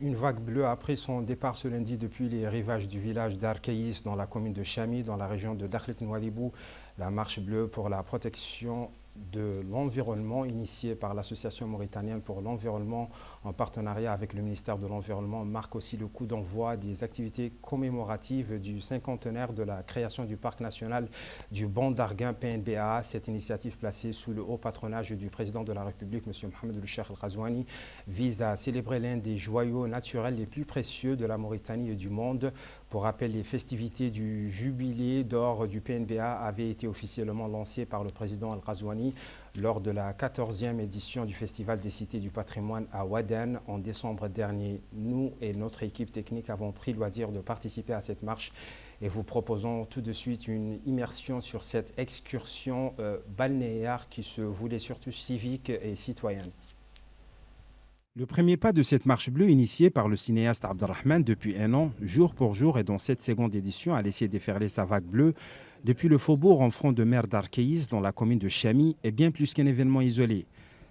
Une vague bleue après son départ ce lundi depuis les rivages du village d'Arkeïs dans la commune de Chami, dans la région de Dakhlet Nouadhibou. La marche bleue pour la protection de l'environnement initiée par l'Association mauritanienne pour l'environnement en partenariat avec le ministère de l'Environnement marque aussi le coup d'envoi des activités commémoratives du cinquantenaire de la création du parc national du Ban d'Arguin PNBA. Cette initiative placée sous le haut patronage du président de la République, M. Mohamed El Cheikh El Ghazouani, vise à célébrer l'un des joyaux naturels les plus précieux de la Mauritanie et du monde. Pour rappel, les festivités du jubilé d'or du PNBA avaient été officiellement lancées par le président El Ghazouani lors de la 14e édition du Festival des cités du patrimoine à Ouadane en décembre dernier. Nous et notre équipe technique avons pris le loisir de participer à cette marche et vous proposons tout de suite une immersion sur cette excursion balnéaire qui se voulait surtout civique et citoyenne. Le premier pas de cette marche bleue initiée par le cinéaste Abdelrahman depuis un an, jour pour jour et dans cette seconde édition, a laissé déferler sa vague bleue depuis le faubourg en front de mer d'Arkeïs dans la commune de Chami est bien plus qu'un événement isolé.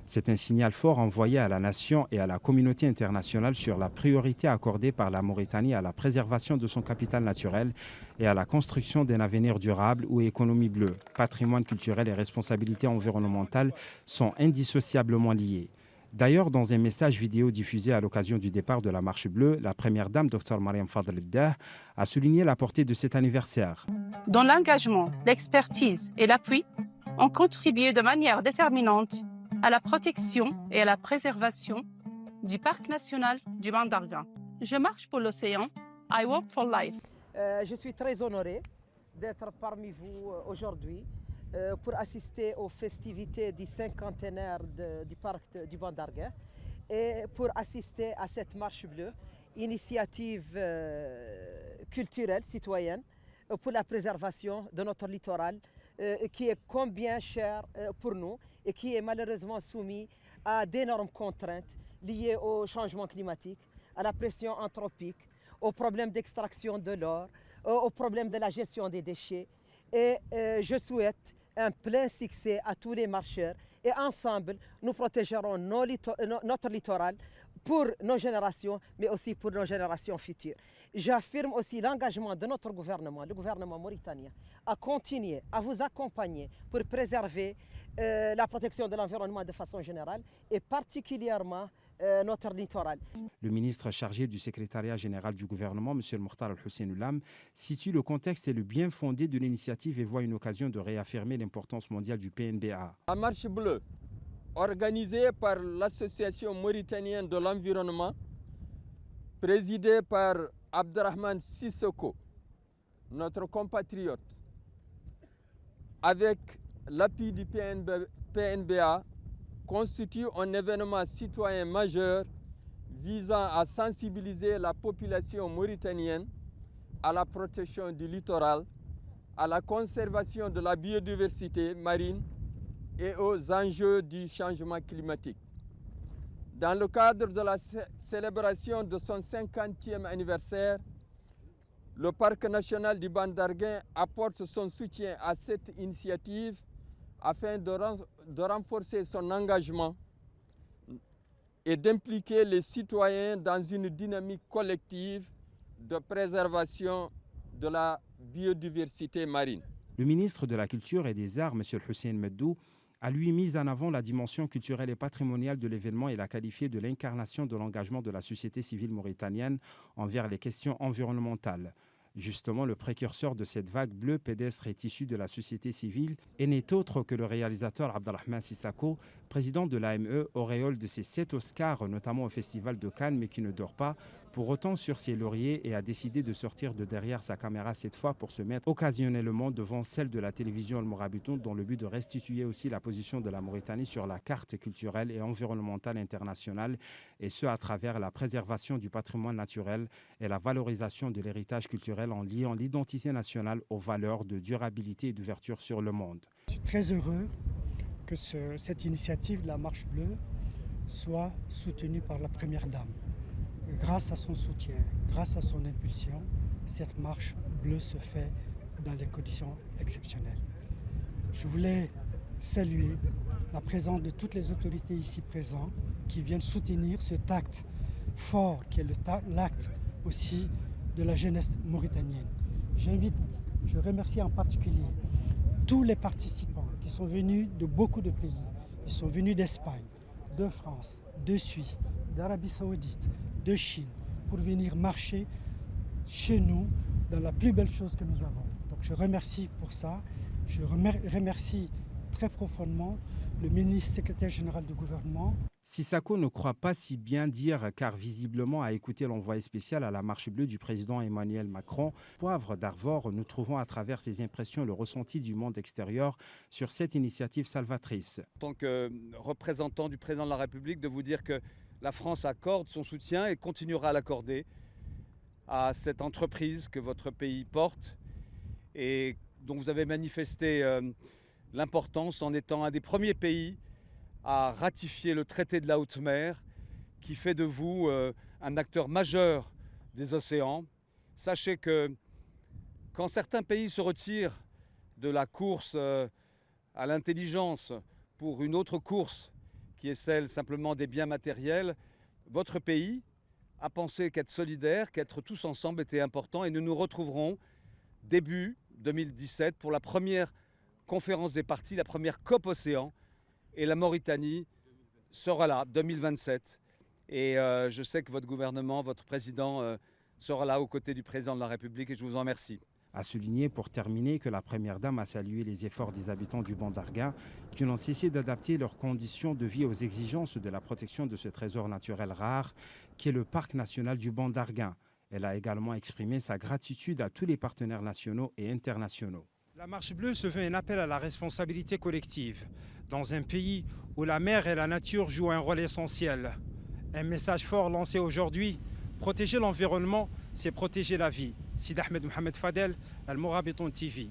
C'est un signal fort envoyé à la nation et à la communauté internationale sur la priorité accordée par la Mauritanie à la préservation de son capital naturel et à la construction d'un avenir durable où économie bleue, patrimoine culturel et responsabilité environnementale sont indissociablement liés. D'ailleurs, dans un message vidéo diffusé à l'occasion du départ de la Marche Bleue, la première dame, Dr Mariam Fadl Dah, a souligné la portée de cet anniversaire. Dont l'engagement, l'expertise et l'appui ont contribué de manière déterminante à la protection et à la préservation du parc national du Ban d'Arguin. Je marche pour l'océan, I walk for life. Je suis très honorée d'être parmi vous aujourd'hui pour assister aux festivités du cinquantenaire du parc du Ban d'Arguin et pour assister à cette marche bleue, initiative culturelle, citoyenne, pour la préservation de notre littoral qui est combien cher pour nous et qui est malheureusement soumis à d'énormes contraintes liées au changement climatique, à la pression anthropique, aux problèmes d'extraction de l'or, aux problèmes de la gestion des déchets. Et je souhaite un plein succès à tous les marcheurs et ensemble, nous protégerons notre littoral pour nos générations, mais aussi pour nos générations futures. J'affirme aussi l'engagement de notre gouvernement, le gouvernement mauritanien, à continuer à vous accompagner pour préserver la protection de l'environnement de façon générale et particulièrement notre littoral. Le ministre chargé du secrétariat général du gouvernement, M. Mokhtar El-Hussein Oulam, situe le contexte et le bien fondé de l'initiative et voit une occasion de réaffirmer l'importance mondiale du PNBA. La marche bleue, organisée par l'Association mauritanienne de l'environnement, présidée par Abdelrahman Sissoko, notre compatriote, avec l'appui du PNBA, constitue un événement citoyen majeur visant à sensibiliser la population mauritanienne à la protection du littoral, à la conservation de la biodiversité marine et aux enjeux du changement climatique. Dans le cadre de la célébration de son 50e anniversaire, le Parc national du Ban d'Arguin apporte son soutien à cette initiative afin de renforcer son engagement et d'impliquer les citoyens dans une dynamique collective de préservation de la biodiversité marine. Le ministre de la Culture et des Arts, M. Hussein Meddou, a lui mis en avant la dimension culturelle et patrimoniale de l'événement et l'a qualifié de l'incarnation de l'engagement de la société civile mauritanienne envers les questions environnementales. Justement, le précurseur de cette vague bleue pédestre est issu de la société civile et n'est autre que le réalisateur Abdelrahman Sissoko, président de l'AME, auréole de ses 7 Oscars, notamment au Festival de Cannes, mais qui ne dort pas, pour autant sur ses lauriers et a décidé de sortir de derrière sa caméra cette fois pour se mettre occasionnellement devant celle de la télévision Al-Mourabitoun dans le but de restituer aussi la position de la Mauritanie sur la carte culturelle et environnementale internationale et ce à travers la préservation du patrimoine naturel et la valorisation de l'héritage culturel en liant l'identité nationale aux valeurs de durabilité et d'ouverture sur le monde. Je suis très heureux que cette initiative de la Marche Bleue soit soutenue par la Première Dame. Grâce à son soutien, grâce à son impulsion, cette Marche Bleue se fait dans des conditions exceptionnelles. Je voulais saluer la présence de toutes les autorités ici présentes qui viennent soutenir cet acte fort qui est l'acte aussi de la jeunesse mauritanienne. Je remercie en particulier tous les participants qui sont venus de beaucoup de pays. Ils sont venus d'Espagne, de France, de Suisse, d'Arabie Saoudite, de Chine, pour venir marcher chez nous dans la plus belle chose que nous avons. Donc je remercie pour ça. Je remercie très profondément le ministre secrétaire général du gouvernement. Sissako ne croit pas si bien dire car visiblement a écouté l'envoyé spécial à la marche bleue du président Emmanuel Macron. Poivre d'Arvor, nous trouvons à travers ses impressions le ressenti du monde extérieur sur cette initiative salvatrice. En tant que représentant du président de la République, de vous dire que la France accorde son soutien et continuera à l'accorder à cette entreprise que votre pays porte et dont vous avez manifesté l'importance en étant un des premiers pays à ratifier le traité de la haute mer qui fait de vous un acteur majeur des océans. Sachez que quand certains pays se retirent de la course à l'intelligence pour une autre course qui est celle simplement des biens matériels, votre pays a pensé qu'être solidaire, qu'être tous ensemble était important et nous nous retrouverons début 2017 pour la première conférence des parties, la première COP Océan. Et la Mauritanie sera là, 2027. Et je sais que votre gouvernement, votre président sera là aux côtés du président de la République et je vous en remercie. À souligner pour terminer que la Première Dame a salué les efforts des habitants du Ban d'Arguin qui n'ont cessé d'adapter leurs conditions de vie aux exigences de la protection de ce trésor naturel rare qui est le parc national du Ban d'Arguin. Elle a également exprimé sa gratitude à tous les partenaires nationaux et internationaux. La Marche bleue se veut un appel à la responsabilité collective dans un pays où la mer et la nature jouent un rôle essentiel. Un message fort lancé aujourd'hui, protéger l'environnement, c'est protéger la vie. Sid Ahmed Mohamed Fadel, Al Mourabiton TV.